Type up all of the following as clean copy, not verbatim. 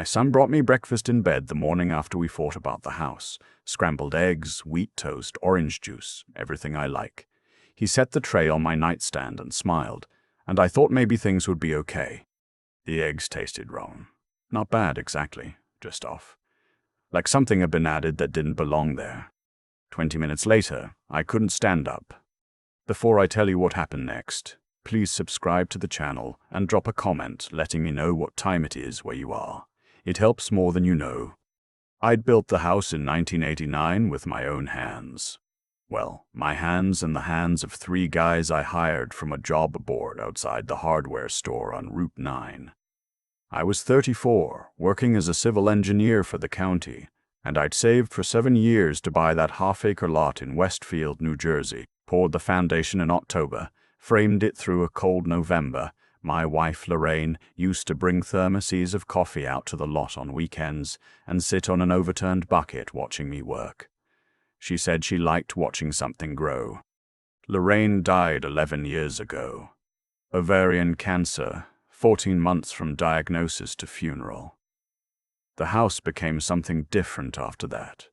My son brought me breakfast in bed the morning after we fought about the house. Scrambled eggs, wheat toast, orange juice, everything I like. He set the tray on my nightstand and smiled, and I thought maybe things would be okay. The eggs tasted wrong. Not bad exactly, just off. Like something had been added that didn't belong there. 20 minutes later, I couldn't stand up. Before I tell you what happened next, please subscribe to the channel and drop a comment letting me know what time it is where you are. It helps more than you know. I'd built the house in 1989 with my own hands. Well, my hands and the hands of 3 guys I hired from a job board outside the hardware store on Route 9. I was 34, working as a civil engineer for the county, and I'd saved for 7 years to buy that half-acre lot in Westfield, New Jersey, poured the foundation in October, framed it through a cold November. My wife, Lorraine, used to bring thermoses of coffee out to the lot on weekends and sit on an overturned bucket watching me work. She said she liked watching something grow. Lorraine died 11 years ago. Ovarian cancer, 14 months from diagnosis to funeral. The house became something different after that.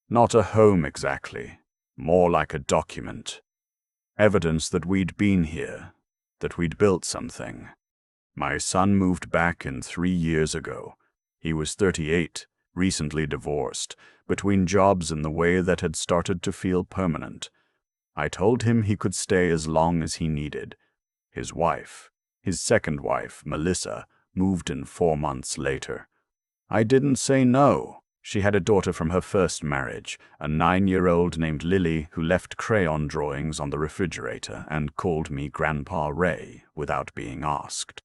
Not a home exactly, more like a document. Evidence that we'd been here, that we'd built something. My son moved back in 3 years ago. He was 38, recently divorced, between jobs in the way that had started to feel permanent. I told him he could stay as long as he needed. His wife, his second wife, Melissa, moved in 4 months later. I didn't say no. She had a daughter from her first marriage, a 9-year-old named Lily who left crayon drawings on the refrigerator and called me Grandpa Ray without being asked.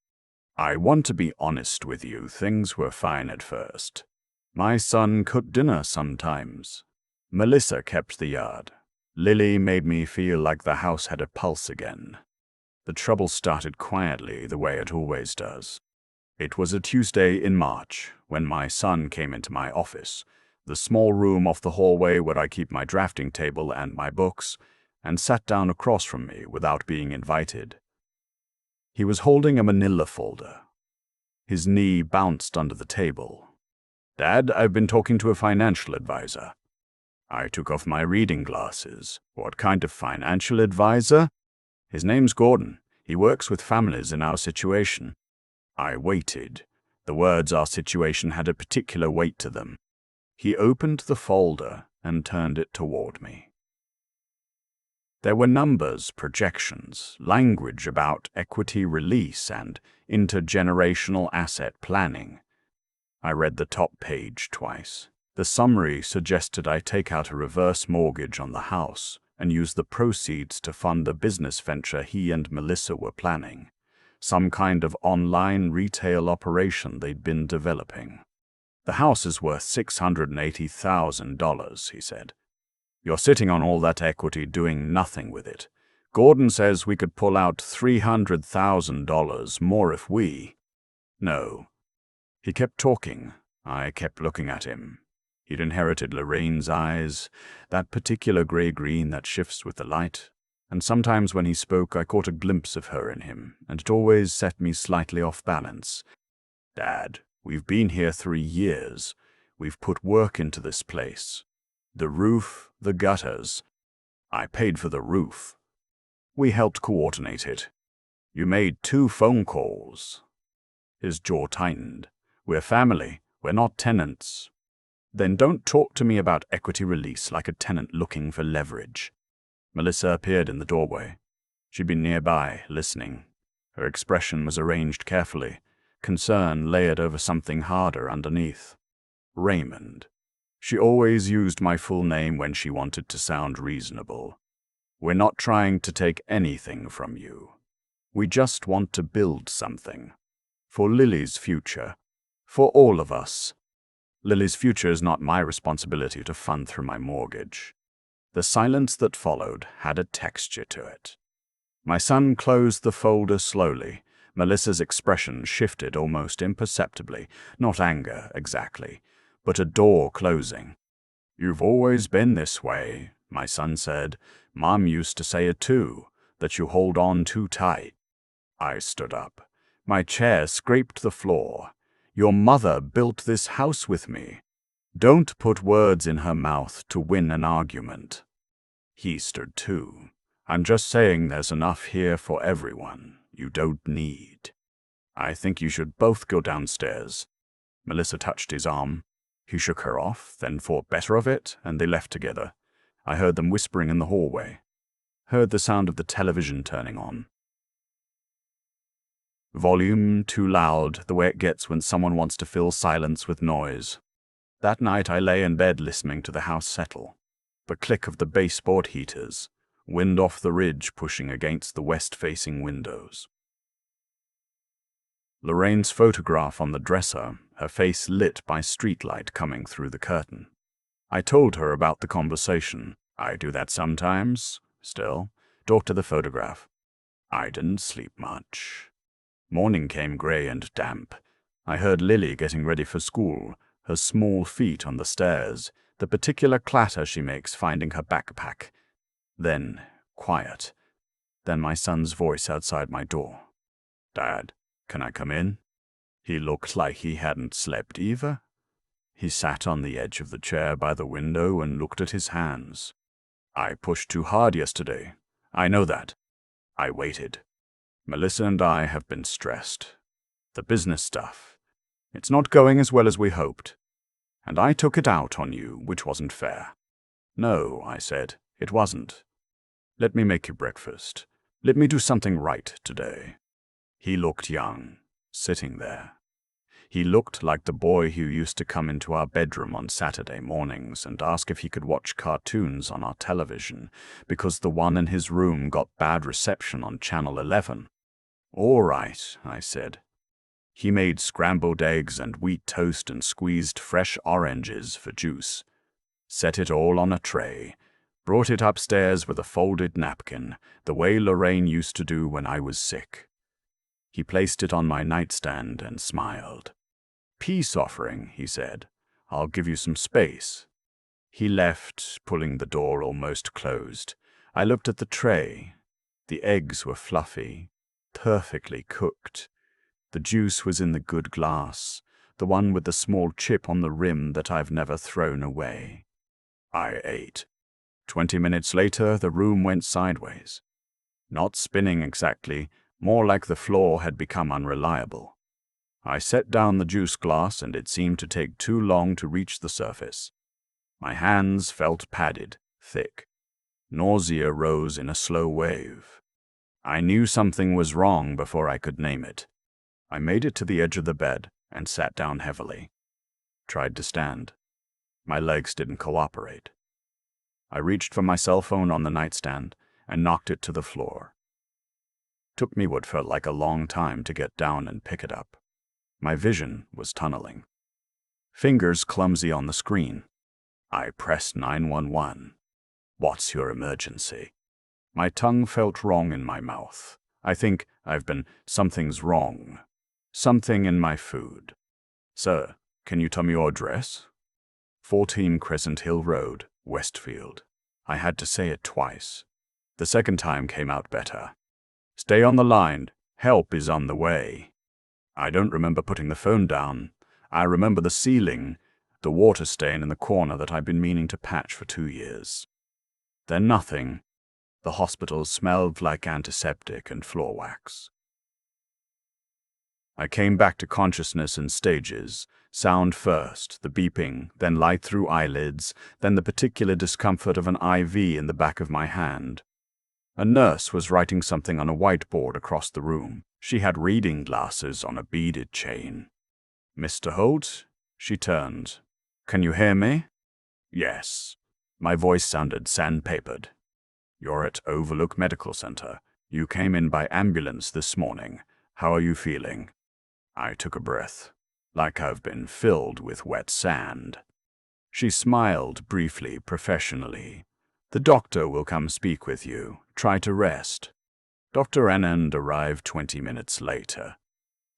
I want to be honest with you, things were fine at first. My son cooked dinner sometimes. Melissa kept the yard. Lily made me feel like the house had a pulse again. The trouble started quietly, the way it always does. It was a Tuesday in March when my son came into my office, the small room off the hallway where I keep my drafting table and my books, and sat down across from me without being invited. He was holding a manila folder. His knee bounced under the table. "Dad, I've been talking to a financial advisor." I took off my reading glasses. "What kind of financial advisor?" "His name's Gordon. He works with families in our situation." I waited. The words "our situation" had a particular weight to them. He opened the folder and turned it toward me. There were numbers, projections, language about equity release and intergenerational asset planning. I read the top page twice. The summary suggested I take out a reverse mortgage on the house and use the proceeds to fund the business venture he and Melissa were planning. Some kind of online retail operation they'd been developing. "The house is worth $680,000, he said. "You're sitting on all that equity doing nothing with it. Gordon says we could pull out $300,000 more if we—" No. He kept talking. I kept looking at him. He'd inherited Lorraine's eyes, that particular gray-green that shifts with the light. And sometimes when he spoke, I caught a glimpse of her in him, and it always set me slightly off balance. "Dad, we've been here 3 years. We've put work into this place. The roof, the gutters. I paid for the roof. We helped coordinate it. You made 2 phone calls." His jaw tightened. "We're family. We're not tenants." "Then don't talk to me about equity release like a tenant looking for leverage." Melissa appeared in the doorway. She'd been nearby, listening. Her expression was arranged carefully, concern layered over something harder underneath. Raymond. She always used my full name when she wanted to sound reasonable. "We're not trying to take anything from you. We just want to build something. For Lily's future. For all of us. Lily's future is not my responsibility to fund through my mortgage." The silence that followed had a texture to it. My son closed the folder slowly. Melissa's expression shifted almost imperceptibly, not anger exactly, but a door closing. "You've always been this way," my son said. "Mom used to say it too, that you hold on too tight." I stood up. My chair scraped the floor. Your mother built this house with me. Don't put words in her mouth to win an argument." He stirred too. "I'm just saying there's enough here for everyone. You don't need. I think you should both go downstairs." Melissa touched his arm. He shook her off, then thought better of it, and they left together. I heard them whispering in the hallway. Heard the sound of the television turning on. Volume too loud, the way it gets when someone wants to fill silence with noise. That night I lay in bed listening to the house settle. The click of the baseboard heaters, wind off the ridge pushing against the west-facing windows. Lorraine's photograph on the dresser, her face lit by streetlight coming through the curtain. I told her about the conversation. "I do that sometimes. Still, talk to the photograph." I didn't sleep much. Morning came grey and damp. I heard Lily getting ready for school, her small feet on the stairs, the particular clatter she makes finding her backpack. Then, quiet. Then my son's voice outside my door. "Dad, can I come in?" He looked like he hadn't slept either. He sat on the edge of the chair by the window and looked at his hands. "I pushed too hard yesterday. I know that." I waited. "Melissa and I have been stressed. The business stuff. It's not going as well as we hoped. And I took it out on you, which wasn't fair." "No," I said, "it wasn't. Let me make you breakfast. Let me do something right today." He looked young, sitting there. He looked like the boy who used to come into our bedroom on Saturday mornings and ask if he could watch cartoons on our television, because the one in his room got bad reception on Channel 11. "All right," I said. He made scrambled eggs and wheat toast and squeezed fresh oranges for juice. Set it all on a tray. Brought it upstairs with a folded napkin, the way Lorraine used to do when I was sick. He placed it on my nightstand and smiled. "Peace offering," he said. "I'll give you some space." He left, pulling the door almost closed. I looked at the tray. The eggs were fluffy, perfectly cooked. The juice was in the good glass, the one with the small chip on the rim that I've never thrown away. I ate. 20 minutes later, the room went sideways. Not spinning exactly, more like the floor had become unreliable. I set down the juice glass and it seemed to take too long to reach the surface. My hands felt padded, thick. Nausea rose in a slow wave. I knew something was wrong before I could name it. I made it to the edge of the bed and sat down heavily. Tried to stand. My legs didn't cooperate. I reached for my cell phone on the nightstand and knocked it to the floor. Took me what felt like a long time to get down and pick it up. My vision was tunneling. Fingers clumsy on the screen. I pressed 911. "What's your emergency?" My tongue felt wrong in my mouth. I think something's wrong. Something in my food. "Sir, can you tell me your address?" 14 Crescent Hill Road, Westfield. I had to say it twice. The second time came out better. "Stay on the line. Help is on the way." I don't remember putting the phone down. I remember the ceiling, the water stain in the corner that I'd been meaning to patch for 2 years. Then nothing. The hospital smelled like antiseptic and floor wax. I came back to consciousness in stages. Sound first, the beeping, then light through eyelids, then the particular discomfort of an IV in the back of my hand. A nurse was writing something on a whiteboard across the room. She had reading glasses on a beaded chain. "Mr. Holt?" She turned. "Can you hear me?" "Yes." My voice sounded sandpapered. "You're at Overlook Medical Center. You came in by ambulance this morning. How are you feeling?" I took a breath, like I've been filled with wet sand. She smiled briefly, professionally. "The doctor will come speak with you. Try to rest." Dr. Anand arrived 20 minutes later.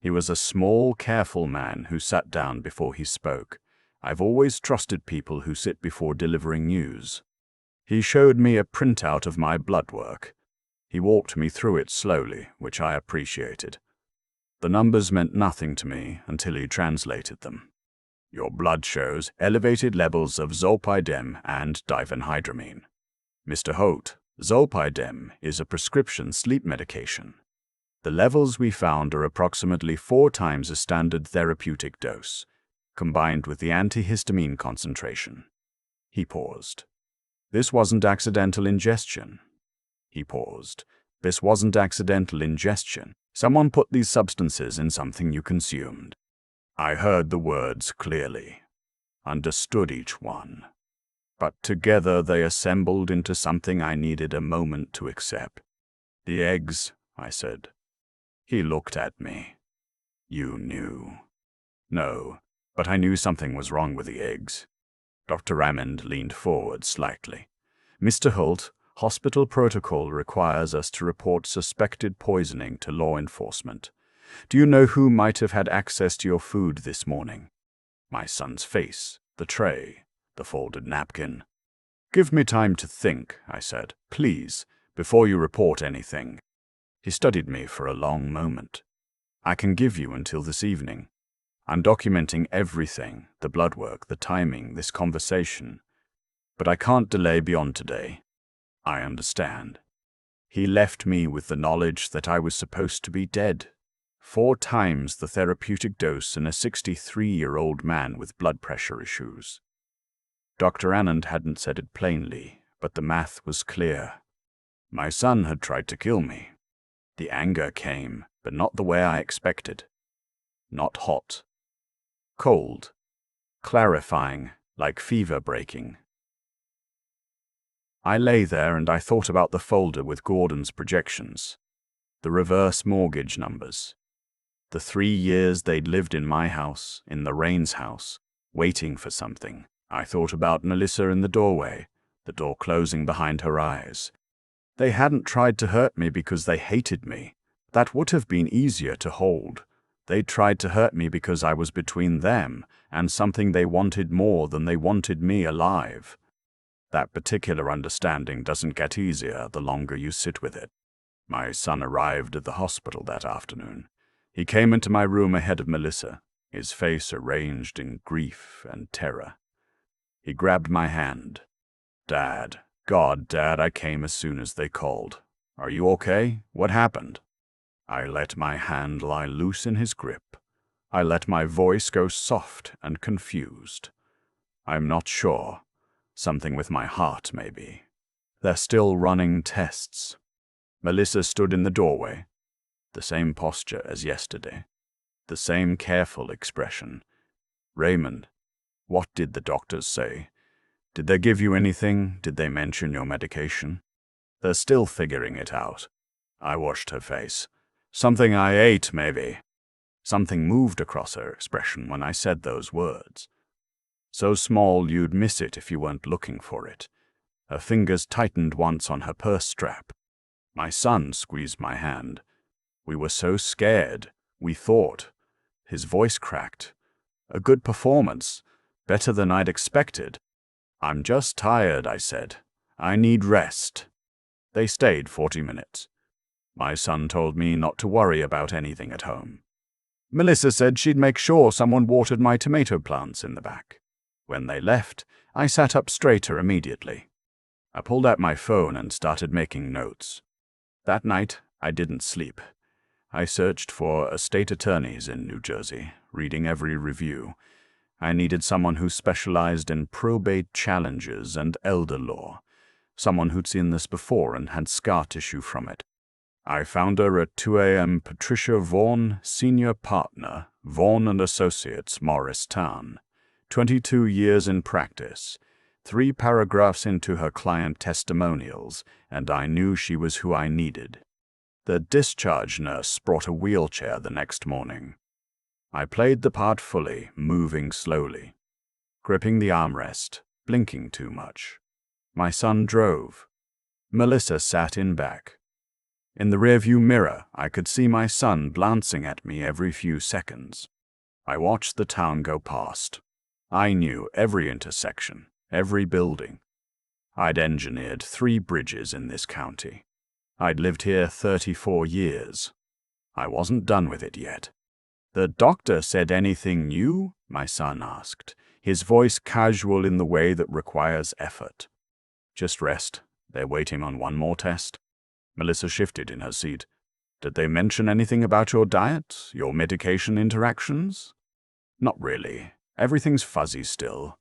He was a small, careful man who sat down before he spoke. I've always trusted people who sit before delivering news. He showed me a printout of my blood work. He walked me through it slowly, which I appreciated. The numbers meant nothing to me until he translated them. Your blood shows elevated levels of zolpidem and diphenhydramine. Mr. Holt, zolpidem is a prescription sleep medication. The levels we found are approximately 4 times a standard therapeutic dose, combined with the antihistamine concentration. He paused. This wasn't accidental ingestion. He paused. This wasn't accidental ingestion. Someone put these substances in something you consumed. I heard the words clearly, understood each one. But together they assembled into something I needed a moment to accept. The eggs, I said. He looked at me. You knew. No, but I knew something was wrong with the eggs. Dr. Raymond leaned forward slightly. Mr. Holt, hospital protocol requires us to report suspected poisoning to law enforcement. Do you know who might have had access to your food this morning? My son's face, the tray, the folded napkin. Give me time to think, I said, please, before you report anything. He studied me for a long moment. I can give you until this evening. I'm documenting everything, the blood work, the timing, this conversation. But I can't delay beyond today. I understand. He left me with the knowledge that I was supposed to be dead. 4 times the therapeutic dose in a 63-year-old man with blood pressure issues. Dr. Anand hadn't said it plainly, but the math was clear. My son had tried to kill me. The anger came, but not the way I expected. Not hot. Cold. Clarifying, like fever breaking. I lay there and I thought about the folder with Gordon's projections. The reverse mortgage numbers. The 3 years they'd lived in my house, in the Rains house, waiting for something. I thought about Melissa in the doorway, the door closing behind her eyes. They hadn't tried to hurt me because they hated me. That would have been easier to hold. They tried to hurt me because I was between them and something they wanted more than they wanted me alive. That particular understanding doesn't get easier the longer you sit with it. My son arrived at the hospital that afternoon. He came into my room ahead of Melissa, his face arranged in grief and terror. He grabbed my hand. Dad, God, Dad, I came as soon as they called. Are you okay? What happened? I let my hand lie loose in his grip. I let my voice go soft and confused. I'm not sure. Something with my heart, maybe. They're still running tests. Melissa stood in the doorway. The same posture as yesterday. The same careful expression. Raymond, what did the doctors say? Did they give you anything? Did they mention your medication? They're still figuring it out. I washed her face. Something I ate, maybe. Something moved across her expression when I said those words. So small you'd miss it if you weren't looking for it. Her fingers tightened once on her purse strap. My son squeezed my hand. We were so scared, we thought. His voice cracked. A good performance. Better than I'd expected. I'm just tired, I said. I need rest. They stayed 40 minutes. My son told me not to worry about anything at home. Melissa said she'd make sure someone watered my tomato plants in the back. When they left, I sat up straighter immediately. I pulled out my phone and started making notes. That night, I didn't sleep. I searched for estate attorneys in New Jersey, reading every review. I needed someone who specialized in probate challenges and elder law, someone who'd seen this before and had scar tissue from it. I found her at 2 a.m. Patricia Vaughn, senior partner, Vaughn and Associates, Morristown. 22 years in practice. 3 paragraphs into her client testimonials, and I knew she was who I needed. The discharge nurse brought a wheelchair the next morning. I played the part fully, moving slowly, gripping the armrest, blinking too much. My son drove. Melissa sat in back. In the rearview mirror, I could see my son glancing at me every few seconds. I watched the town go past. I knew every intersection, every building. I'd engineered 3 bridges in this county. I'd lived here 34 years. I wasn't done with it yet. "The doctor said anything new?" my son asked, his voice casual in the way that requires effort. "Just rest. They're waiting on one more test." Melissa shifted in her seat. "Did they mention anything about your diet, your medication interactions?" "Not really. Everything's fuzzy still."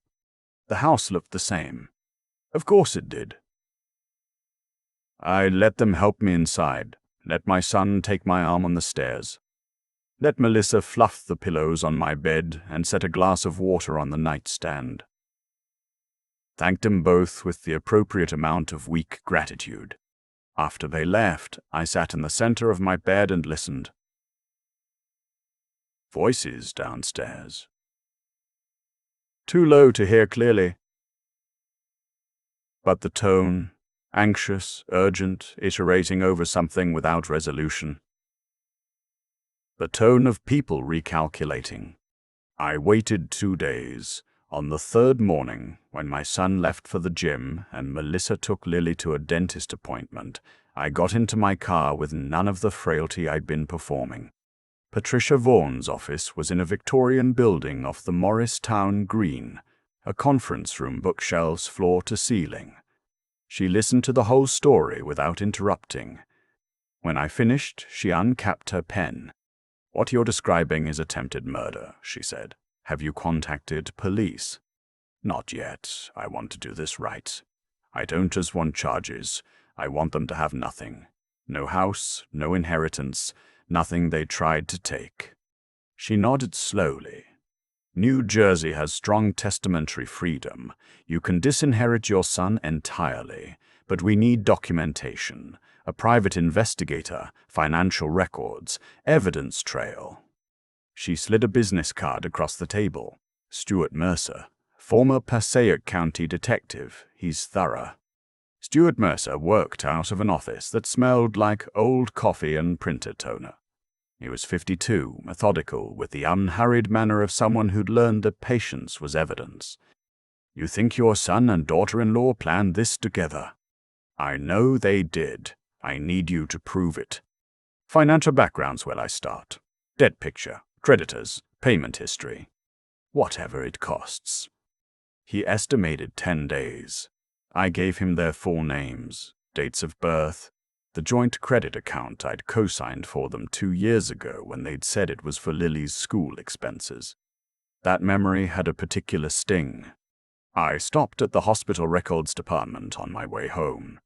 The house looked the same. "Of course it did." I let them help me inside. Let my son take my arm on the stairs. Let Melissa fluff the pillows on my bed and set a glass of water on the nightstand. Thanked them both with the appropriate amount of weak gratitude. After they left, I sat in the center of my bed and listened. Voices downstairs. Too low to hear clearly. But the tone, anxious, urgent, iterating over something without resolution. The tone of people recalculating. I waited 2 days. On the third morning, when my son left for the gym and Melissa took Lily to a dentist appointment, I got into my car with none of the frailty I'd been performing. Patricia Vaughan's office was in a Victorian building off the Morristown Green, a conference room, bookshelves floor to ceiling. She listened to the whole story without interrupting. When I finished, she uncapped her pen. "What you're describing is attempted murder," she said. "Have you contacted police?" "Not yet. I want to do this right. I don't just want charges. I want them to have nothing. No house, no inheritance, nothing they tried to take." She nodded slowly. "New Jersey has strong testamentary freedom. You can disinherit your son entirely, but we need documentation. A private investigator, financial records, evidence trail." She slid a business card across the table. "Stuart Mercer, former Passaic County detective. He's thorough." Stuart Mercer worked out of an office that smelled like old coffee and printer toner. He was 52, methodical, with the unhurried manner of someone who'd learned that patience was evidence. "You think your son and daughter-in-law planned this together?" "I know they did. I need you to prove it." "Financial background's where I start. Debt picture, creditors, payment history. Whatever it costs." He estimated 10 days. I gave him their full names, dates of birth, the joint credit account I'd co-signed for them 2 years ago when they'd said it was for Lily's school expenses. That memory had a particular sting. I stopped at the hospital records department on my way home.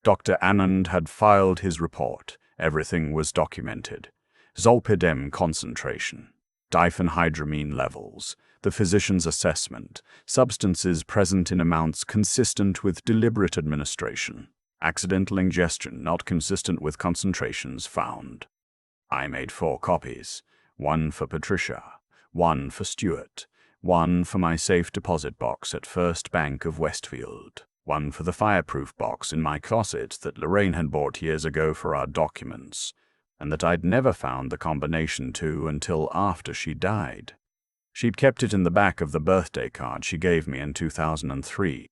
Dr. Anand had filed his report. Everything was documented. Zolpidem concentration, diphenhydramine levels, the physician's assessment, substances present in amounts consistent with deliberate administration, accidental ingestion not consistent with concentrations found. I made 4 copies, 1 for Patricia, 1 for Stuart, 1 for my safe deposit box at First Bank of Westfield, 1 for the fireproof box in my closet that Lorraine had bought years ago for our documents, and that I'd never found the combination to until after she died. She'd kept it in the back of the birthday card she gave me in 2003.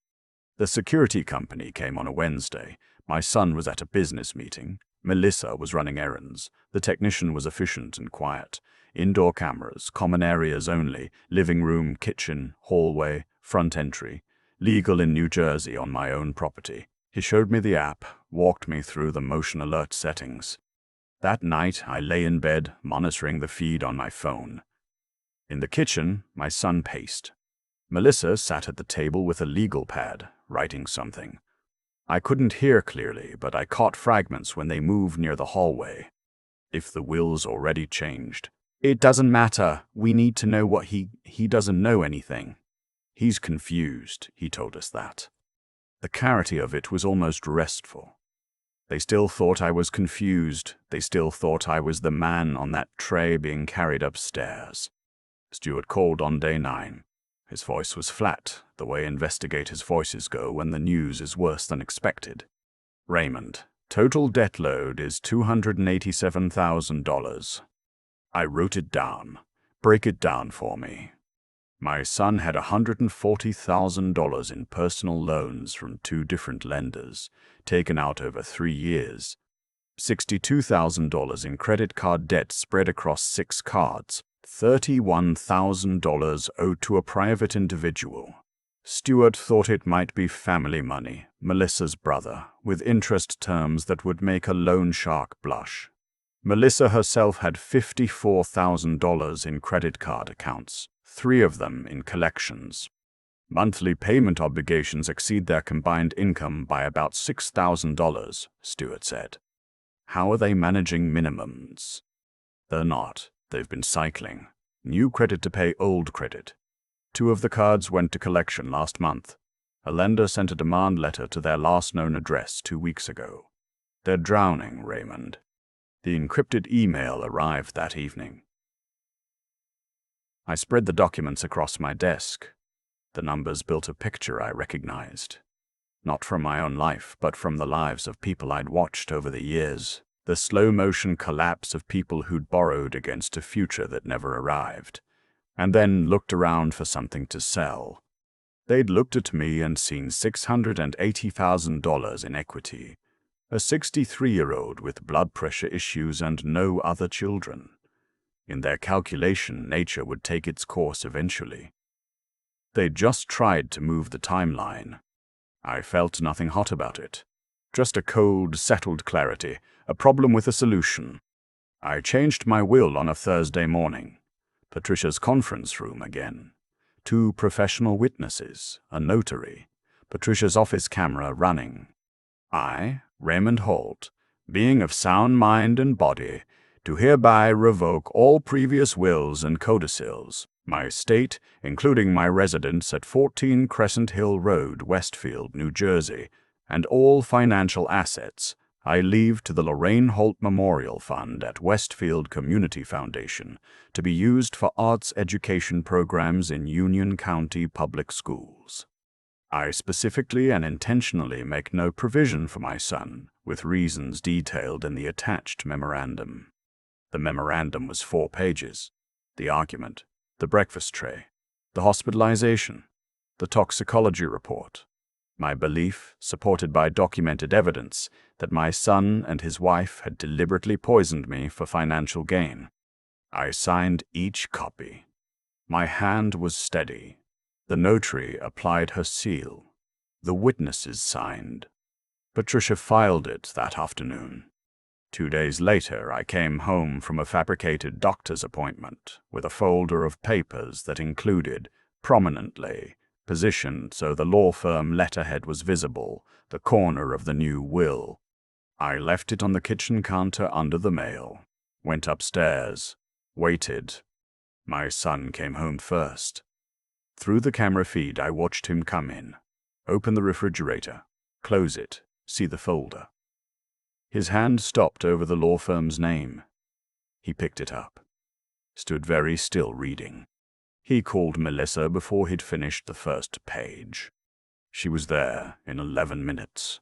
The security company came on a Wednesday. My son was at a business meeting. Melissa was running errands. The technician was efficient and quiet. Indoor cameras, common areas only, living room, kitchen, hallway, front entry. Legal in New Jersey on my own property. He showed me the app, walked me through the motion alert settings. That night, I lay in bed, monitoring the feed on my phone. In the kitchen, my son paced. Melissa sat at the table with a legal pad, writing something. I couldn't hear clearly, but I caught fragments when they moved near the hallway. If the will's already changed. "It doesn't matter. We need to know what he doesn't know anything. He's confused," he told us that. The clarity of it was almost restful. They still thought I was confused. They still thought I was the man on that tray being carried upstairs. Stuart called on day 9. His voice was flat, the way investigators' voices go when the news is worse than expected. "Raymond, total debt load is $287,000. I wrote it down. "Break it down for me." My son had $140,000 in personal loans from 2 different lenders, taken out over 3 years. $62,000 in credit card debt spread across 6 cards. $31,000 owed to a private individual. Stuart thought it might be family money, Melissa's brother, with interest terms that would make a loan shark blush. Melissa herself had $54,000 in credit card accounts, 3 of them in collections. Monthly payment obligations exceed their combined income by about $6,000, Stuart said. How are they managing minimums? They're not. They've been cycling. New credit to pay old credit. 2 of the cards went to collection last month. A lender sent a demand letter to their last known address 2 weeks ago. They're drowning, Raymond. The encrypted email arrived that evening. I spread the documents across my desk. The numbers built a picture I recognized. Not from my own life, but from the lives of people I'd watched over the years. The slow-motion collapse of people who'd borrowed against a future that never arrived, and then looked around for something to sell. They'd looked at me and seen $680,000 in equity, a 63-year-old with blood pressure issues and no other children. In their calculation, nature would take its course eventually. They'd just tried to move the timeline. I felt nothing hot about it. Just a cold, settled clarity, a problem with a solution. I changed my will on a Thursday morning. Patricia's conference room again. 2 professional witnesses, a notary, Patricia's office camera running. I, Raymond Holt, being of sound mind and body, do hereby revoke all previous wills and codicils, my estate, including my residence at 14 Crescent Hill Road, Westfield, New Jersey, and all financial assets, I leave to the Lorraine Holt Memorial Fund at Westfield Community Foundation to be used for arts education programs in Union County public schools. I specifically and intentionally make no provision for my son, with reasons detailed in the attached memorandum. The memorandum was 4 pages. The argument, the breakfast tray, the hospitalization, the toxicology report. My belief, supported by documented evidence, that my son and his wife had deliberately poisoned me for financial gain. I signed each copy. My hand was steady. The notary applied her seal. The witnesses signed. Patricia filed it that afternoon. 2 days later, I came home from a fabricated doctor's appointment with a folder of papers that included, prominently, positioned so the law firm letterhead was visible, the corner of the new will. I left it on the kitchen counter under the mail, went upstairs, waited. My son came home first. Through the camera feed, I watched him come in, open the refrigerator, close it, see the folder. His hand stopped over the law firm's name. He picked it up, stood very still reading. He called Melissa before he'd finished the first page. She was there in 11 minutes.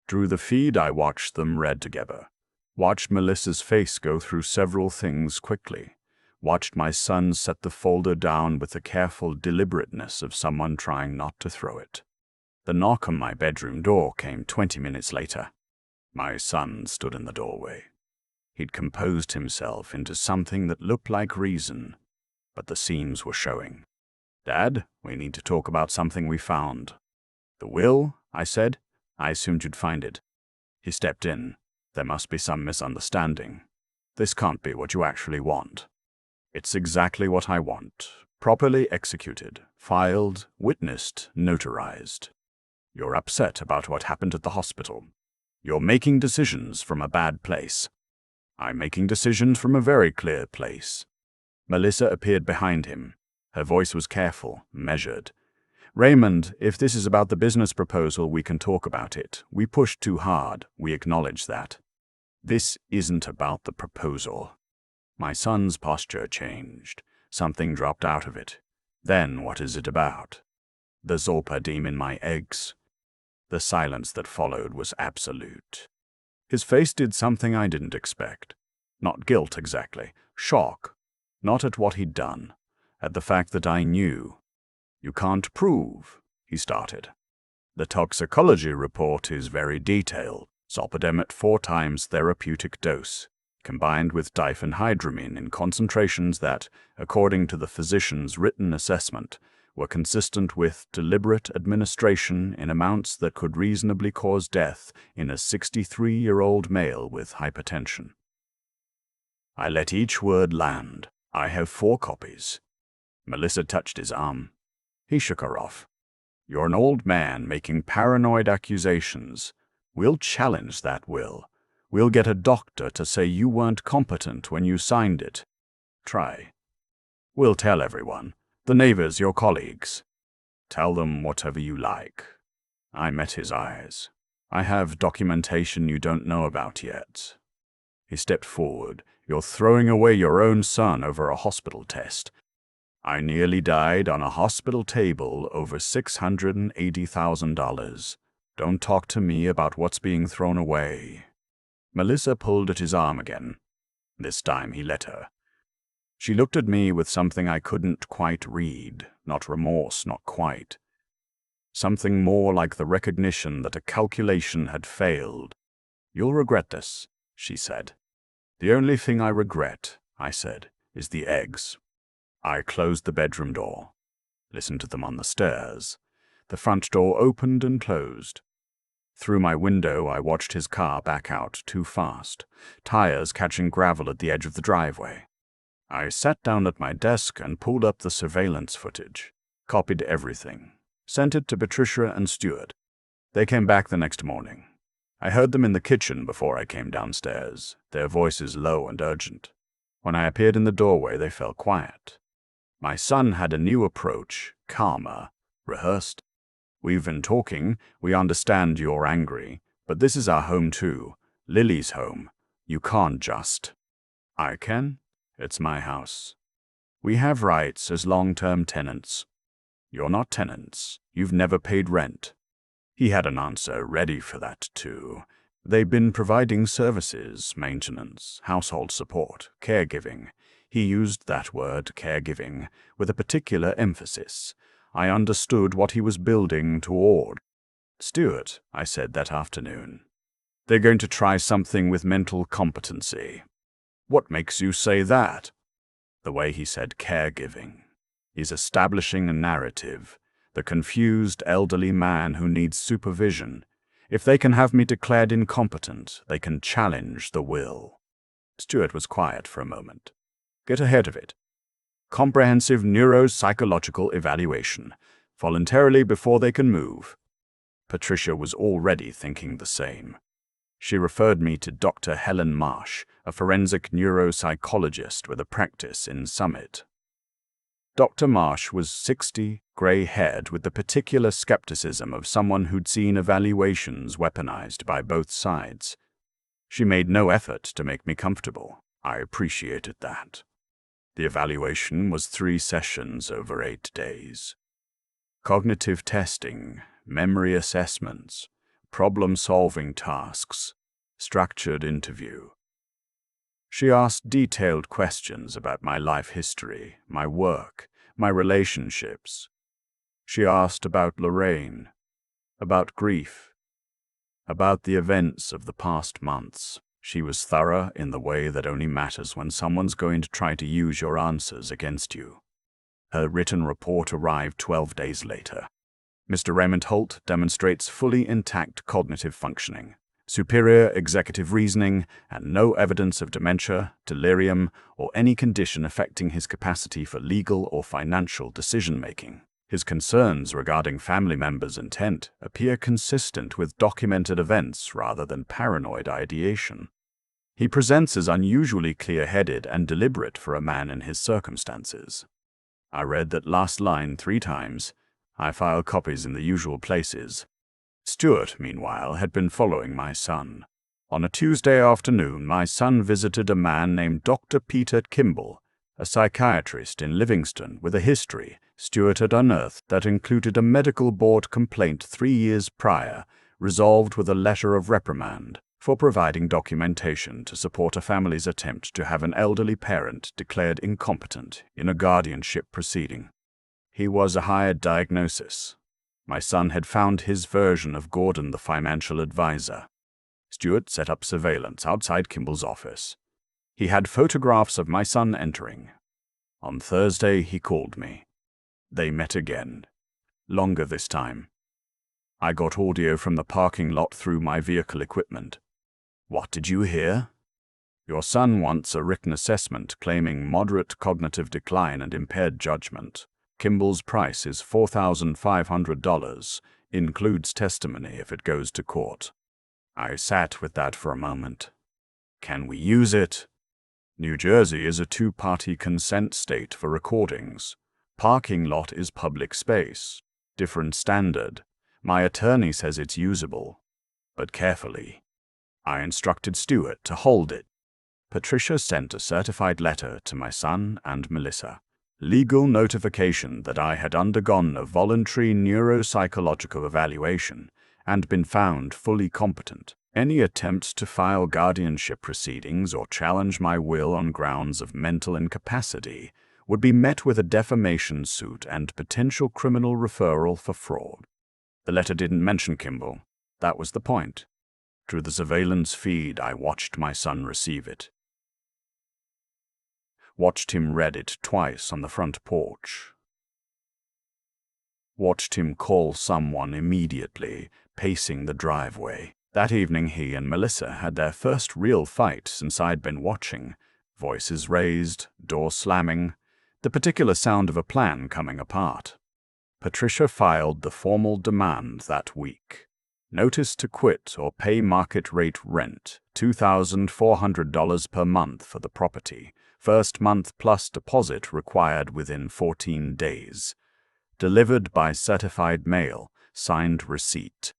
Through the feed, I watched them read together, watched Melissa's face go through several things quickly, watched my son set the folder down with the careful deliberateness of someone trying not to throw it. The knock on my bedroom door came 20 minutes later. My son stood in the doorway. He'd composed himself into something that looked like reason, but the seams were showing. "Dad, we need to talk about something we found." "The will?" I said. "I assumed you'd find it." He stepped in. "There must be some misunderstanding. This can't be what you actually want." "It's exactly what I want. Properly executed, filed, witnessed, notarized. You're upset about what happened at the hospital. You're making decisions from a bad place. I'm making decisions from a very clear place." Melissa appeared behind him. Her voice was careful, measured. "Raymond, if this is about the business proposal, we can talk about it. We pushed too hard. We acknowledge that. This isn't about the proposal." My son's posture changed. Something dropped out of it. "Then what is it about?" "The zolpidem in my eggs." The silence that followed was absolute. His face did something I didn't expect. Not guilt exactly. Shock. Not at what he'd done. At the fact that I knew. "You can't prove," he started. "The toxicology report is very detailed." Zolpidem at 4 times therapeutic dose, combined with diphenhydramine in concentrations that, according to the physician's written assessment, were consistent with deliberate administration in amounts that could reasonably cause death in a 63-year-old male with hypertension. I let each word land. I have 4 copies. Melissa touched his arm. He shook her off. You're an old man making paranoid accusations. We'll challenge that will. We'll get a doctor to say you weren't competent when you signed it. Try. We'll tell everyone. The neighbors, your colleagues. Tell them whatever you like. I met his eyes. I have documentation you don't know about yet. He stepped forward. You're throwing away your own son over a hospital test. I nearly died on a hospital table over $680,000. Don't talk to me about what's being thrown away. Melissa pulled at his arm again. This time he let her. She looked at me with something I couldn't quite read, not remorse, not quite. Something more like the recognition that a calculation had failed. You'll regret this, she said. The only thing I regret, I said, is the eggs. I closed the bedroom door. Listened to them on the stairs. The front door opened and closed. Through my window, I watched his car back out too fast, tires catching gravel at the edge of the driveway. I sat down at my desk and pulled up the surveillance footage, copied everything, sent it to Patricia and Stuart. They came back the next morning. I heard them in the kitchen before I came downstairs, their voices low and urgent. When I appeared in the doorway, they fell quiet. My son had a new approach, calmer, rehearsed. We've been talking, we understand you're angry, but this is our home too, Lily's home. You can't just. I can. It's my house. We have rights as long-term tenants. You're not tenants. You've never paid rent. He had an answer ready for that too. They've been providing services, maintenance, household support, caregiving. He used that word, caregiving, with a particular emphasis. I understood what he was building toward. Stuart, I said that afternoon. They're going to try something with mental competency. What makes you say that? The way he said caregiving. He's establishing a narrative. The confused elderly man who needs supervision. If they can have me declared incompetent, they can challenge the will. Stuart was quiet for a moment. Get ahead of it. Comprehensive neuropsychological evaluation, voluntarily before they can move. Patricia was already thinking the same. She referred me to Dr. Helen Marsh, a forensic neuropsychologist with a practice in Summit. Dr. Marsh was 60, gray-haired, with the particular skepticism of someone who'd seen evaluations weaponized by both sides. She made no effort to make me comfortable. I appreciated that. The evaluation was 3 sessions over 8 days. Cognitive testing, memory assessments, problem-solving tasks, structured interview. She asked detailed questions about my life history, my work, my relationships. She asked about Lorraine, about grief, about the events of the past months. She was thorough in the way that only matters when someone's going to try to use your answers against you. Her written report arrived 12 days later. Mr. Raymond Holt demonstrates fully intact cognitive functioning, superior executive reasoning, and no evidence of dementia, delirium, or any condition affecting his capacity for legal or financial decision-making. His concerns regarding family members' intent appear consistent with documented events rather than paranoid ideation. He presents as unusually clear-headed and deliberate for a man in his circumstances. I read that last line 3 times. I filed copies in the usual places. Stuart, meanwhile, had been following my son. On a Tuesday afternoon, my son visited a man named Dr. Peter Kimball, a psychiatrist in Livingston with a history Stuart had unearthed that included a medical board complaint 3 years prior, resolved with a letter of reprimand, for providing documentation to support a family's attempt to have an elderly parent declared incompetent in a guardianship proceeding. He was a hired diagnosis. My son had found his version of Gordon the financial advisor. Stuart set up surveillance outside Kimball's office. He had photographs of my son entering. On Thursday, he called me. They met again. Longer this time. I got audio from the parking lot through my vehicle equipment. What did you hear? Your son wants a written assessment claiming moderate cognitive decline and impaired judgment. Kimball's price is $4,500, includes testimony if it goes to court. I sat with that for a moment. Can we use it? New Jersey is a two-party consent state for recordings. Parking lot is public space. Different standard. My attorney says it's usable. But carefully. I instructed Stuart to hold it. Patricia sent a certified letter to my son and Melissa. Legal notification that I had undergone a voluntary neuropsychological evaluation and been found fully competent. Any attempts to file guardianship proceedings or challenge my will on grounds of mental incapacity would be met with a defamation suit and potential criminal referral for fraud. The letter didn't mention Kimball. That was the point. Through the surveillance feed, I watched my son receive it. Watched him read it twice on the front porch. Watched him call someone immediately, pacing the driveway. That evening he and Melissa had their first real fight since I'd been watching. Voices raised, door slamming, the particular sound of a plan coming apart. Patricia filed the formal demand that week. Notice to quit or pay market rate rent, $2,400 per month for the property. First month plus deposit required within 14 days. Delivered by certified mail, signed receipt.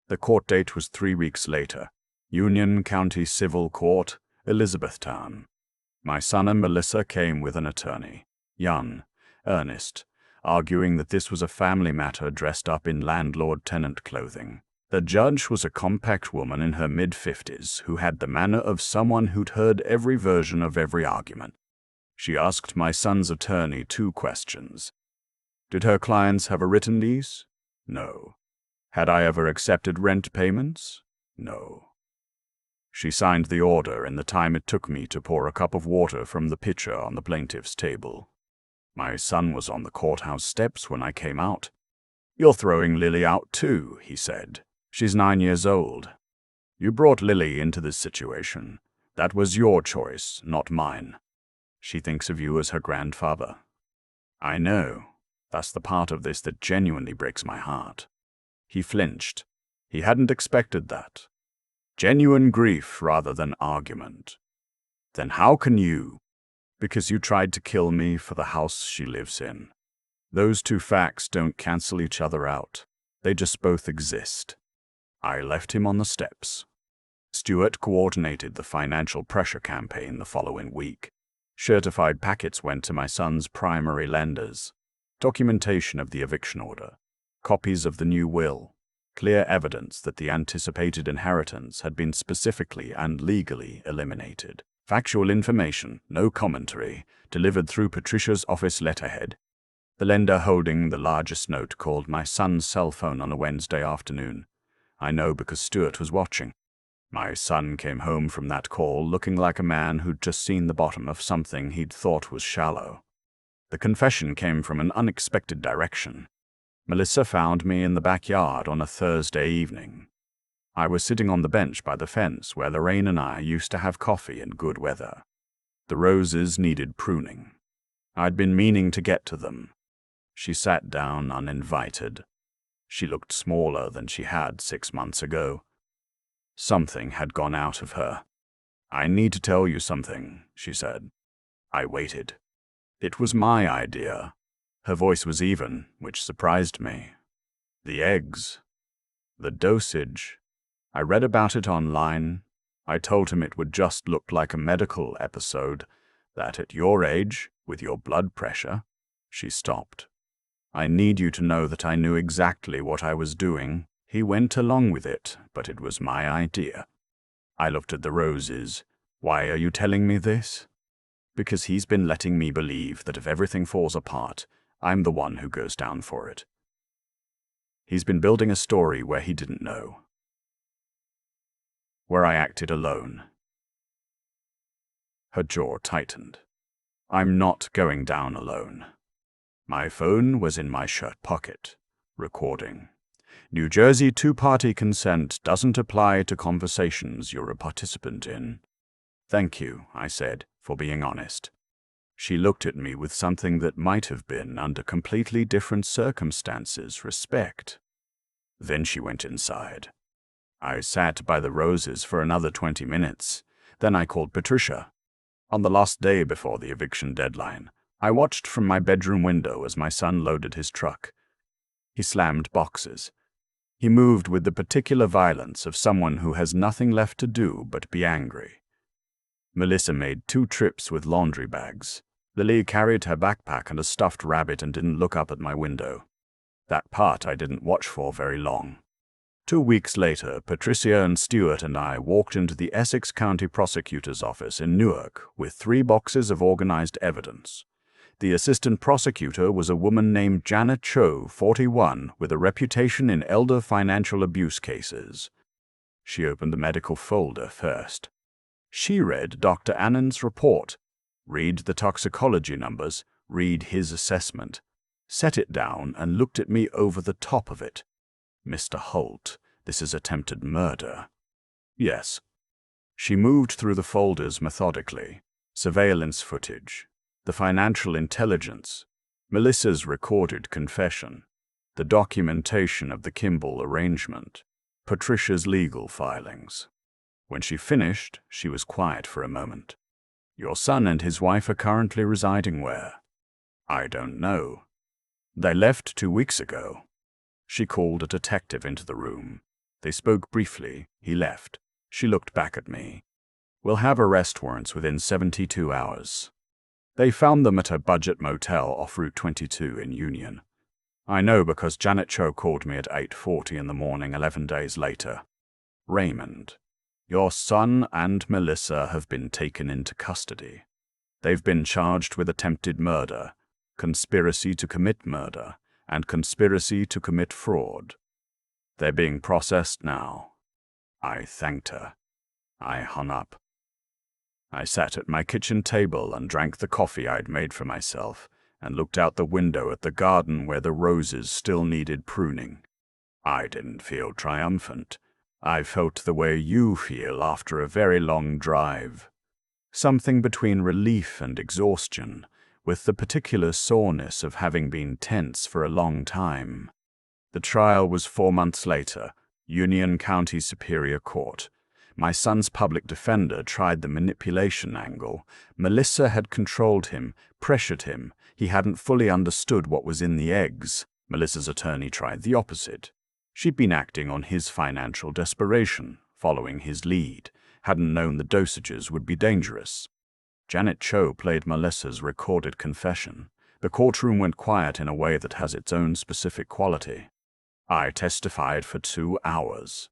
The court date was 3 weeks later. Union County Civil Court, Elizabethtown. My son and Melissa came with an attorney, young, earnest, arguing that this was a family matter dressed up in landlord-tenant clothing. The judge was a compact woman in her mid-50s who had the manner of someone who'd heard every version of every argument. She asked my son's attorney 2 questions. Did her clients have a written lease? No. Had I ever accepted rent payments? No. She signed the order in the time it took me to pour a cup of water from the pitcher on the plaintiff's table. My son was on the courthouse steps when I came out. You're throwing Lily out too, he said. She's 9 years old. You brought Lily into this situation. That was your choice, not mine. She thinks of you as her grandfather. I know. That's the part of this that genuinely breaks my heart. He flinched. He hadn't expected that. Genuine grief rather than argument. Then how can you? Because you tried to kill me for the house she lives in. Those 2 facts don't cancel each other out. They just both exist. I left him on the steps. Stuart coordinated the financial pressure campaign the following week. Certified packets went to my son's primary lenders. Documentation of the eviction order. Copies of the new will. Clear evidence that the anticipated inheritance had been specifically and legally eliminated. Factual information, no commentary, delivered through Patricia's office letterhead. The lender holding the largest note called my son's cell phone on a Wednesday afternoon. I know because Stuart was watching. My son came home from that call looking like a man who'd just seen the bottom of something he'd thought was shallow. The confession came from an unexpected direction. Melissa found me in the backyard on a Thursday evening. I was sitting on the bench by the fence where Lorraine and I used to have coffee in good weather. The roses needed pruning. I'd been meaning to get to them. She sat down uninvited. She looked smaller than she had 6 months ago. Something had gone out of her. I need to tell you something, she said. I waited. It was my idea. Her voice was even, which surprised me. The eggs. The dosage. I read about it online. I told him it would just look like a medical episode, that at your age, with your blood pressure. She stopped. I need you to know that I knew exactly what I was doing. He went along with it, but it was my idea. I looked at the roses. Why are you telling me this? Because he's been letting me believe that if everything falls apart, I'm the one who goes down for it. He's been building a story where he didn't know. where I acted alone. Her jaw tightened. I'm not going down alone. My phone was in my shirt pocket, recording. New Jersey two-party consent doesn't apply to conversations you're a participant in. Thank you, I said, for being honest. She looked at me with something that might have been, under completely different circumstances, respect. Then she went inside. I sat by the roses for another 20 minutes. Then I called Patricia. On the last day before the eviction deadline, I watched from my bedroom window as my son loaded his truck. He slammed boxes. He moved with the particular violence of someone who has nothing left to do but be angry. Melissa made 2 trips with laundry bags. Lily carried her backpack and a stuffed rabbit and didn't look up at my window. That part I didn't watch for very long. 2 weeks later, Patricia and Stuart and I walked into the Essex County Prosecutor's office in Newark with 3 boxes of organized evidence. The assistant prosecutor was a woman named Janet Cho, 41, with a reputation in elder financial abuse cases. She opened the medical folder first. She read Dr. Annan's report, read the toxicology numbers, read his assessment, set it down and looked at me over the top of it. Mr. Holt, this is attempted murder. Yes. She moved through the folders methodically. Surveillance footage, the financial intelligence, Melissa's recorded confession, the documentation of the Kimball arrangement, Patricia's legal filings. When she finished, she was quiet for a moment. Your son and his wife are currently residing where? I don't know. They left 2 weeks ago. She called a detective into the room. They spoke briefly. He left. She looked back at me. We'll have arrest warrants within 72 hours. They found them at her budget motel off Route 22 in Union. I know because Janet Cho called me at 8:40 in the morning 11 days later. Raymond, your son and Melissa have been taken into custody. They've been charged with attempted murder, conspiracy to commit murder, and conspiracy to commit fraud. They're being processed now. I thanked her. I hung up. I sat at my kitchen table and drank the coffee I'd made for myself and looked out the window at the garden where the roses still needed pruning. I didn't feel triumphant. I felt the way you feel after a very long drive. Something between relief and exhaustion, with the particular soreness of having been tense for a long time. The trial was 4 months later, Union County Superior Court. My son's public defender tried the manipulation angle. Melissa had controlled him, pressured him. He hadn't fully understood what was in the eggs. Melissa's attorney tried the opposite. She'd been acting on his financial desperation, following his lead, hadn't known the dosages would be dangerous. Janet Cho played Melissa's recorded confession. The courtroom went quiet in a way that has its own specific quality. I testified for 2 hours.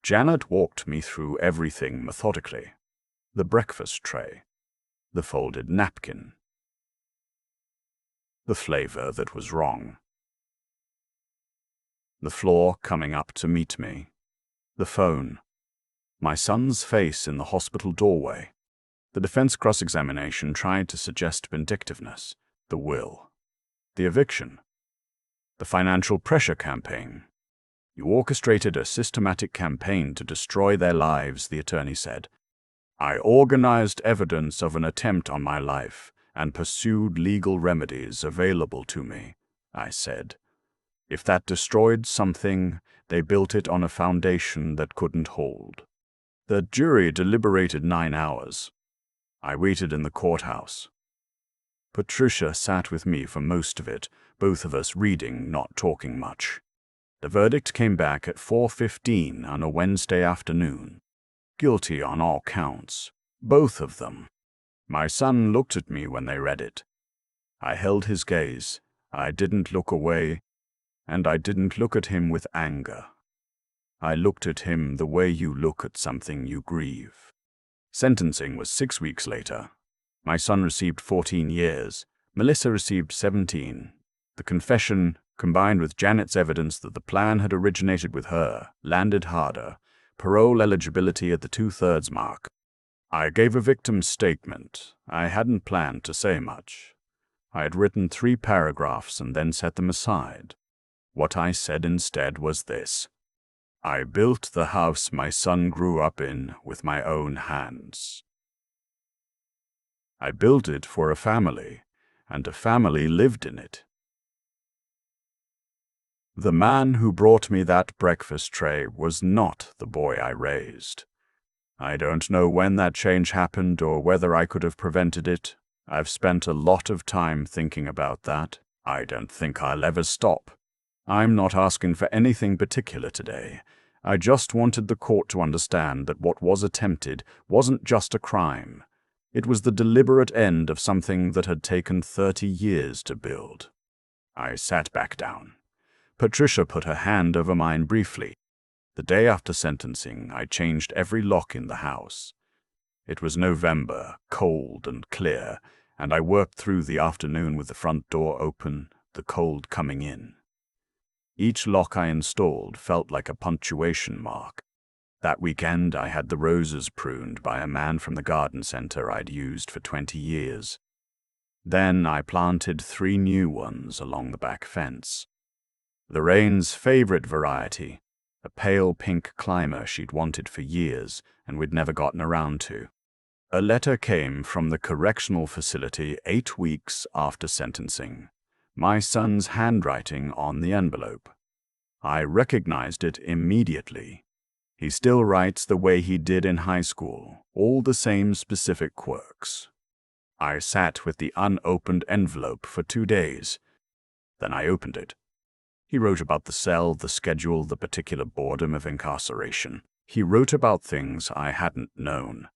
Janet walked me through everything methodically. The breakfast tray, the folded napkin, the flavor that was wrong, the floor coming up to meet me, the phone, my son's face in the hospital doorway. The defense cross-examination tried to suggest vindictiveness, the will, the eviction, the financial pressure campaign. You orchestrated a systematic campaign to destroy their lives, the attorney said. I organized evidence of an attempt on my life and pursued legal remedies available to me, I said. If that destroyed something, they built it on a foundation that couldn't hold. The jury deliberated 9 hours. I waited in the courthouse. Patricia sat with me for most of it, both of us reading, not talking much. The verdict came back at 4:15 on a Wednesday afternoon. Guilty on all counts, both of them. My son looked at me when they read it. I held his gaze. I didn't look away, and I didn't look at him with anger. I looked at him the way you look at something you grieve. Sentencing was 6 weeks later. My son received 14 years. Melissa received 17. The confession, combined with Janet's evidence that the plan had originated with her, landed harder. parole eligibility at the 2/3 mark. I gave a victim's statement. I hadn't planned to say much. I had written 3 paragraphs and then set them aside. What I said instead was this: I built the house my son grew up in with my own hands. I built it for a family, and a family lived in it. The man who brought me that breakfast tray was not the boy I raised. I don't know when that change happened or whether I could have prevented it. I've spent a lot of time thinking about that. I don't think I'll ever stop. I'm not asking for anything particular today. I just wanted the court to understand that what was attempted wasn't just a crime. It was the deliberate end of something that had taken 30 years to build. I sat back down. Patricia put her hand over mine briefly. The day after sentencing, I changed every lock in the house. It was November, cold and clear, and I worked through the afternoon with the front door open, the cold coming in. Each lock I installed felt like a punctuation mark. That weekend, I had the roses pruned by a man from the garden center I'd used for 20 years. Then I planted 3 new ones along the back fence. Lorraine's favorite variety, a pale pink climber she'd wanted for years and we'd never gotten around to. A letter came from the correctional facility 8 weeks after sentencing. My son's handwriting on the envelope. I recognized it immediately. He still writes the way he did in high school, all the same specific quirks. I sat with the unopened envelope for 2 days. Then I opened it. He wrote about the cell, the schedule, the particular boredom of incarceration. He wrote about things I hadn't known.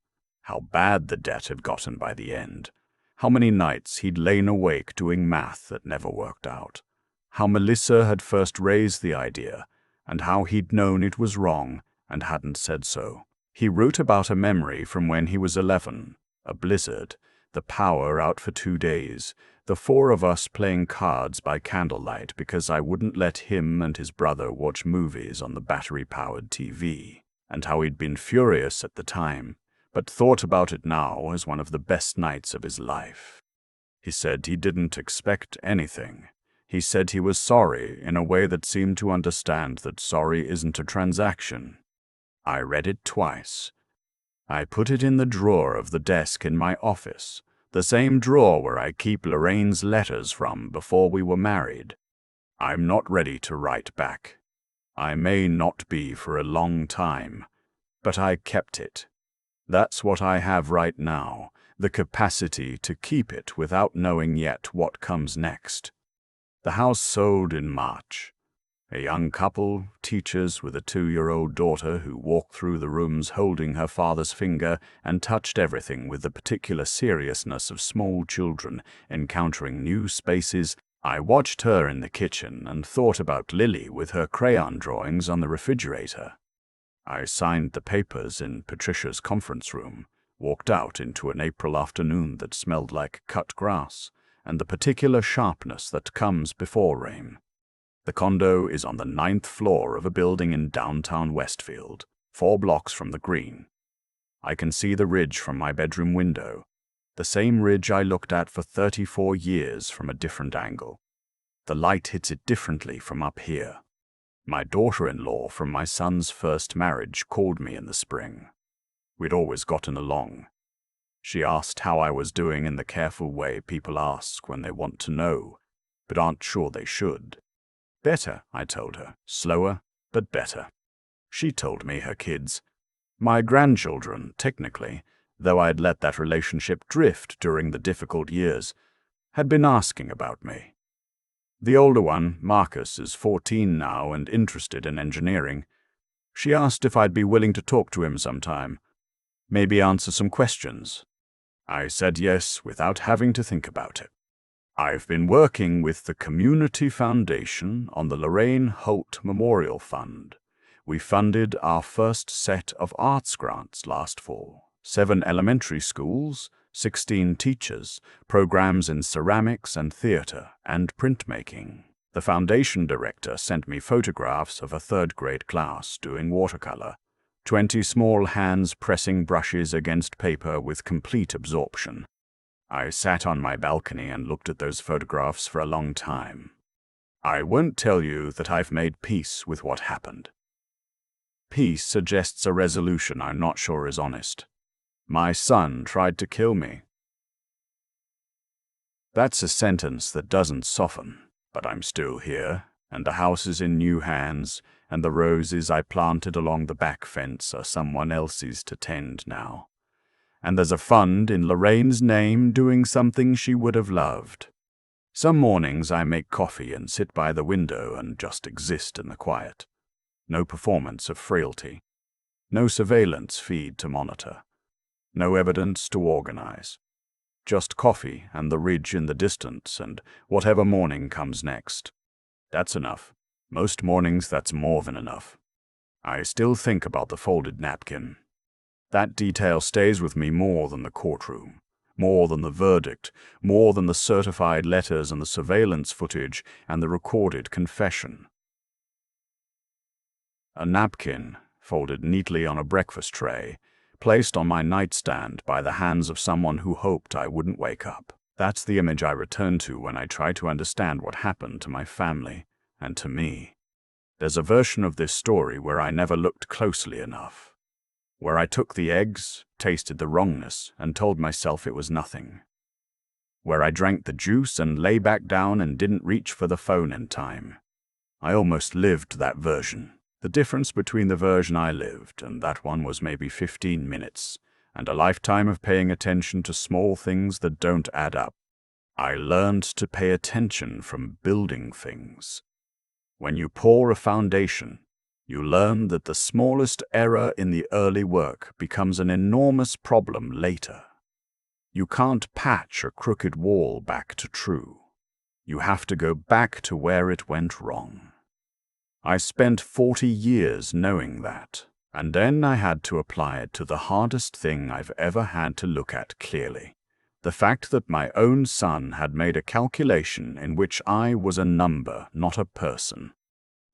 How bad the debt had gotten by the end. How many nights he'd lain awake doing math that never worked out. How Melissa had first raised the idea, and how he'd known it was wrong and hadn't said so. He wrote about a memory from when he was 11, a blizzard, the power out for 2 days, the 4 of us playing cards by candlelight because I wouldn't let him and his brother watch movies on the battery-powered TV, and how he'd been furious at the time, but thought about it now as one of the best nights of his life. He said he didn't expect anything. He said he was sorry in a way that seemed to understand that sorry isn't a transaction. I read it twice. I put it in the drawer of the desk in my office, the same drawer where I keep Lorraine's letters from before we were married. I'm not ready to write back. I may not be for a long time, but I kept it. That's what I have right now, the capacity to keep it without knowing yet what comes next. The house sold in March. A young couple, teachers with a 2-year-old daughter who walked through the rooms holding her father's finger and touched everything with the particular seriousness of small children encountering new spaces. I watched her in the kitchen and thought about Lily with her crayon drawings on the refrigerator. I signed the papers in Patricia's conference room, walked out into an April afternoon that smelled like cut grass and the particular sharpness that comes before rain. The condo is on the 9th floor of a building in downtown Westfield, 4 blocks from the Green. I can see the ridge from my bedroom window, the same ridge I looked at for 34 years from a different angle. The light hits it differently from up here. My daughter-in-law from my son's first marriage called me in the spring. We'd always gotten along. She asked how I was doing in the careful way people ask when they want to know, but aren't sure they should. Better, I told her. Slower, but better. She told me her kids, my grandchildren, technically, though I'd let that relationship drift during the difficult years, had been asking about me. The older one, Marcus, is 14 now and interested in engineering. She asked if I'd be willing to talk to him sometime, maybe answer some questions. I said yes without having to think about it. I've been working with the Community Foundation on the Lorraine Holt Memorial Fund. We funded our first set of arts grants last fall. 7 elementary schools, 16 teachers, programs in ceramics and theater and printmaking. The foundation director sent me photographs of a 3rd grade class doing watercolor, 20 small hands pressing brushes against paper with complete absorption. I sat on my balcony and looked at those photographs for a long time. I won't tell you that I've made peace with what happened. Peace suggests a resolution I'm not sure is honest. My son tried to kill me. That's a sentence that doesn't soften, but I'm still here, and the house is in new hands, and the roses I planted along the back fence are someone else's to tend now. And there's a fund in Lorraine's name doing something she would have loved. Some mornings I make coffee and sit by the window and just exist in the quiet. No performance of frailty. No surveillance feed to monitor. No evidence to organize. Just coffee and the ridge in the distance and whatever morning comes next. That's enough. Most mornings that's more than enough. I still think about the folded napkin. That detail stays with me more than the courtroom, more than the verdict, more than the certified letters and the surveillance footage and the recorded confession. A napkin, folded neatly on a breakfast tray, placed on my nightstand by the hands of someone who hoped I wouldn't wake up. That's the image I return to when I try to understand what happened to my family and to me. There's a version of this story where I never looked closely enough, where I took the eggs, tasted the wrongness, and told myself it was nothing, where I drank the juice and lay back down and didn't reach for the phone in time. I almost lived that version. The difference between the version I lived and that one was maybe 15 minutes, and a lifetime of paying attention to small things that don't add up. I learned to pay attention from building things. When you pour a foundation, you learn that the smallest error in the early work becomes an enormous problem later. You can't patch a crooked wall back to true. You have to go back to where it went wrong. I spent 40 years knowing that, and then I had to apply it to the hardest thing I've ever had to look at clearly. The fact that my own son had made a calculation in which I was a number, not a person.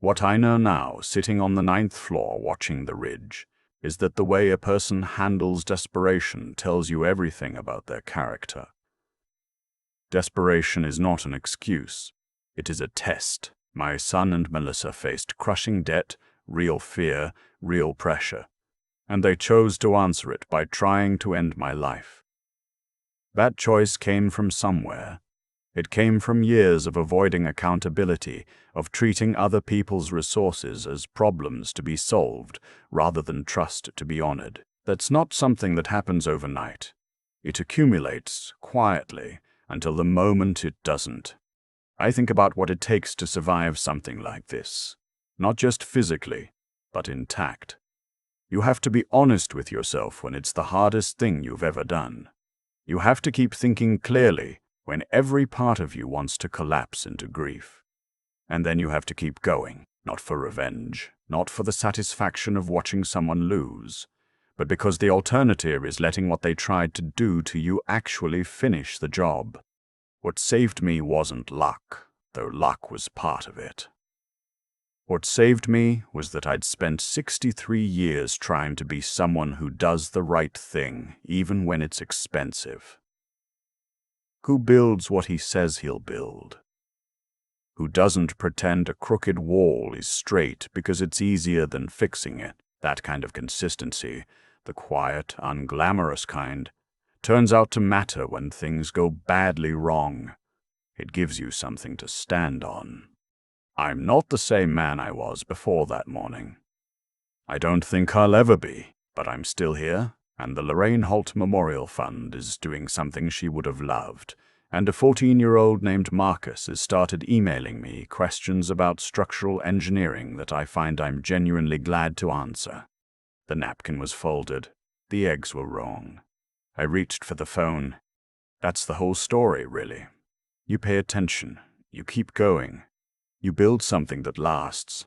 What I know now, sitting on the 9th floor watching the ridge, is that the way a person handles desperation tells you everything about their character. Desperation is not an excuse. It is a test. My son and Melissa faced crushing debt, real fear, real pressure, and they chose to answer it by trying to end my life. That choice came from somewhere. It came from years of avoiding accountability, of treating other people's resources as problems to be solved rather than trust to be honored. That's not something that happens overnight. It accumulates quietly until the moment it doesn't. I think about what it takes to survive something like this, not just physically, but intact. You have to be honest with yourself when it's the hardest thing you've ever done. You have to keep thinking clearly when every part of you wants to collapse into grief. And then you have to keep going, not for revenge, not for the satisfaction of watching someone lose, but because the alternative is letting what they tried to do to you actually finish the job. What saved me wasn't luck, though luck was part of it. What saved me was that I'd spent 63 years trying to be someone who does the right thing, even when it's expensive. Who builds what he says he'll build? Who doesn't pretend a crooked wall is straight because it's easier than fixing it? That kind of consistency, the quiet, unglamorous kind, turns out to matter when things go badly wrong. It gives you something to stand on. I'm not the same man I was before that morning. I don't think I'll ever be, but I'm still here, and the Lorraine Holt Memorial Fund is doing something she would have loved, and a 14-year-old named Marcus has started emailing me questions about structural engineering that I find I'm genuinely glad to answer. The napkin was folded. The eggs were wrong. I reached for the phone. That's the whole story, really. You pay attention. You keep going. You build something that lasts.